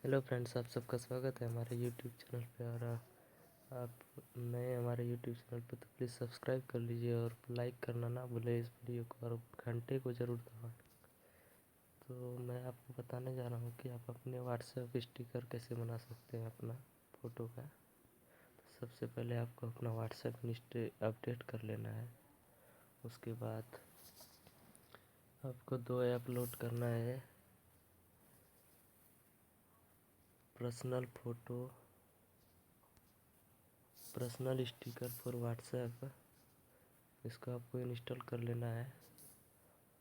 Hello friends, आप सबका स्वागत है हमारे यूट्यूब चैनल पे। और आप नए हमारे यूट्यूब चैनल पे तो प्लीज़ सब्सक्राइब कर लीजिए और लाइक करना ना भूलें इस वीडियो को, और घंटे को ज़रूर दबाएं। तो मैं आपको बताने जा रहा हूँ कि आप अपने व्हाट्सएप स्टिकर कैसे बना सकते हैं अपना फ़ोटो का। तो सबसे पहले आपको अपना व्हाट्सएप अपडेट कर लेना है। उसके बाद आपको 2 ऐप लोड करना है, पर्सनल स्टिकर फॉर व्हाट्सएप। इसको आपको इंस्टॉल कर लेना है।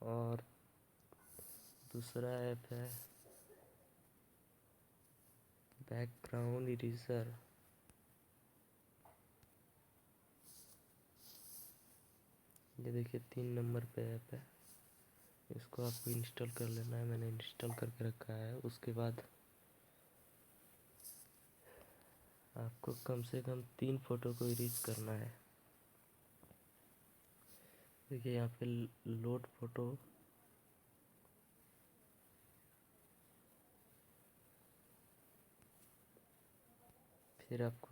और दूसरा ऐप है बैकग्राउंड इरेजर। ये देखिए 3 नंबर पे ऐप है, इसको आपको इंस्टॉल कर लेना है। मैंने इंस्टॉल करके रखा है। उसके बाद आपको कम से कम 3 फ़ोटो को इरेज करना है। देखिए यहाँ पे लोड फ़ोटो, फिर आपको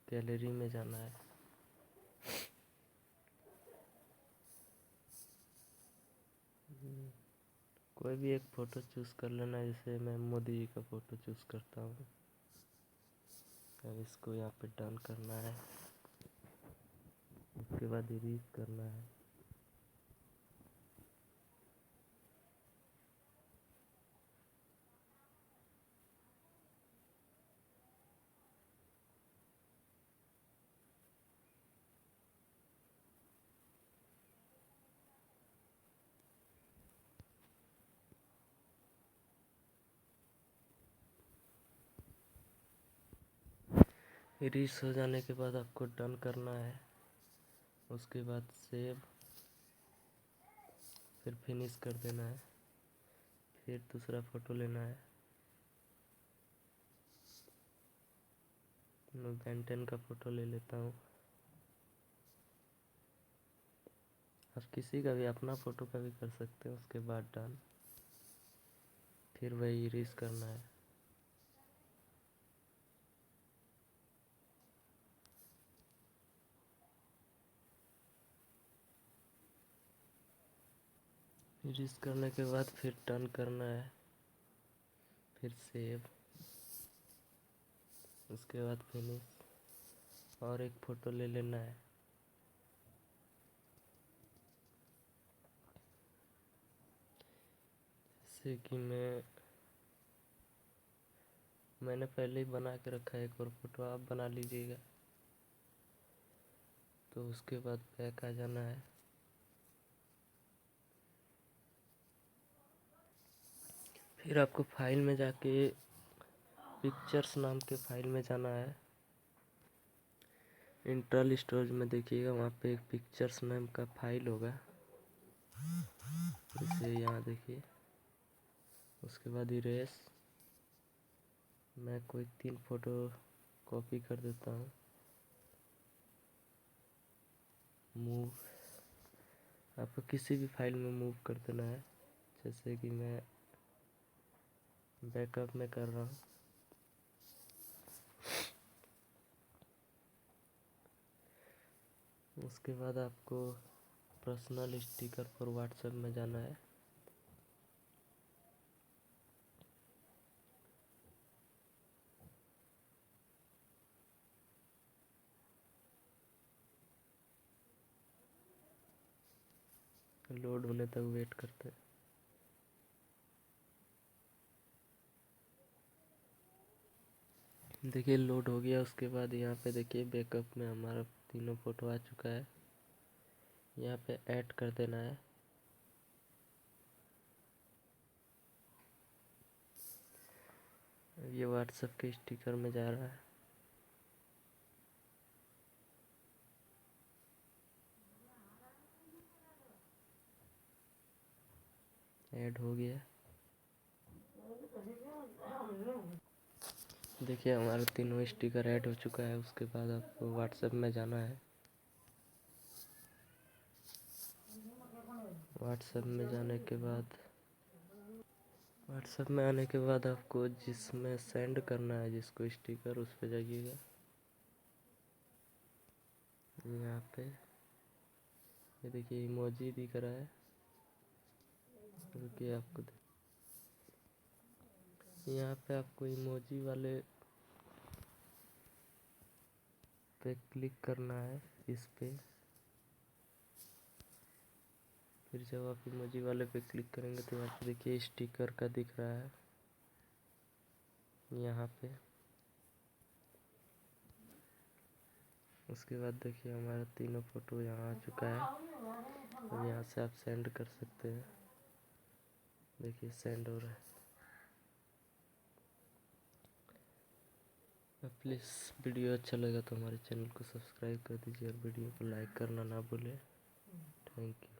गैलरी में जाना है। कोई भी एक फ़ोटो चूज़ कर लेना है, जैसे मैं मोदी जी का फ़ोटो चूज़ करता हूँ। अब इसको यहाँ पे डन करना है। उसके बाद इरेज करना है। इरेज हो जाने के बाद आपको डन करना है। उसके बाद सेव, फिर फिनिश कर देना है। फिर दूसरा फ़ोटो लेना है। मैं बेंटेन का फ़ोटो ले लेता हूँ। आप किसी का भी, अपना फ़ोटो का भी कर सकते हैं। उसके बाद डन, फिर वही इरेज करना है। इरेज करने के बाद फिर डन करना है, फिर सेव, उसके बाद फिनिश। और एक फ़ोटो ले लेना है। जैसे कि मैंने पहले ही बना के रखा है। एक और फ़ोटो आप बना लीजिएगा। तो उसके बाद बैक आ जाना है। फिर आपको फाइल में जाके पिक्चर्स नाम के फाइल में जाना है। इंटरनल स्टोरेज में देखिएगा, वहाँ पे एक पिक्चर्स नाम का फाइल होगा, जैसे यहाँ देखिए। उसके बाद इरेज, मैं कोई 3 फ़ोटो कॉपी कर देता हूँ। मूव, आपको किसी भी फाइल में मूव कर देना है। जैसे कि मैं बैकअप में कर रहा हूँ। उसके बाद आपको पर्सनल स्टिकर पर व्हाट्सएप में जाना है। लोड होने तक वेट करते हैं। देखिए लोड हो गया। उसके बाद यहाँ पे देखिए बैकअप में हमारा 3 फ़ोटो आ चुका है। यहाँ पे ऐड कर देना है। ये व्हाट्सएप के स्टिकर में जा रहा है। ऐड हो गया। देखिए हमारे 3 स्टिकर ऐड हो चुका है। उसके बाद आपको व्हाट्सएप में जाना है। व्हाट्सएप में जाने के बाद व्हाट्सएप में आने के बाद आपको जिसमें सेंड करना है जिसको स्टिकर, उस पर जाइएगा। यहाँ पे ये देखिए इमोजी दिख रहा है, रुकिए आपको यहाँ पे आपको इमोजी वाले पे क्लिक करना है, इस पे। फिर जब आप इमोजी वाले पे क्लिक करेंगे तो यहाँ पे देखिए स्टिकर का दिख रहा है यहाँ पे। उसके बाद देखिए हमारा तीनों फोटो यहाँ आ चुका है। अब यहाँ से आप सेंड कर सकते हैं। देखिए सेंड हो रहा है। प्लीज़ वीडियो अच्छा लगा तो हमारे चैनल को सब्सक्राइब कर दीजिए और वीडियो को लाइक करना ना भूलें। Thank you.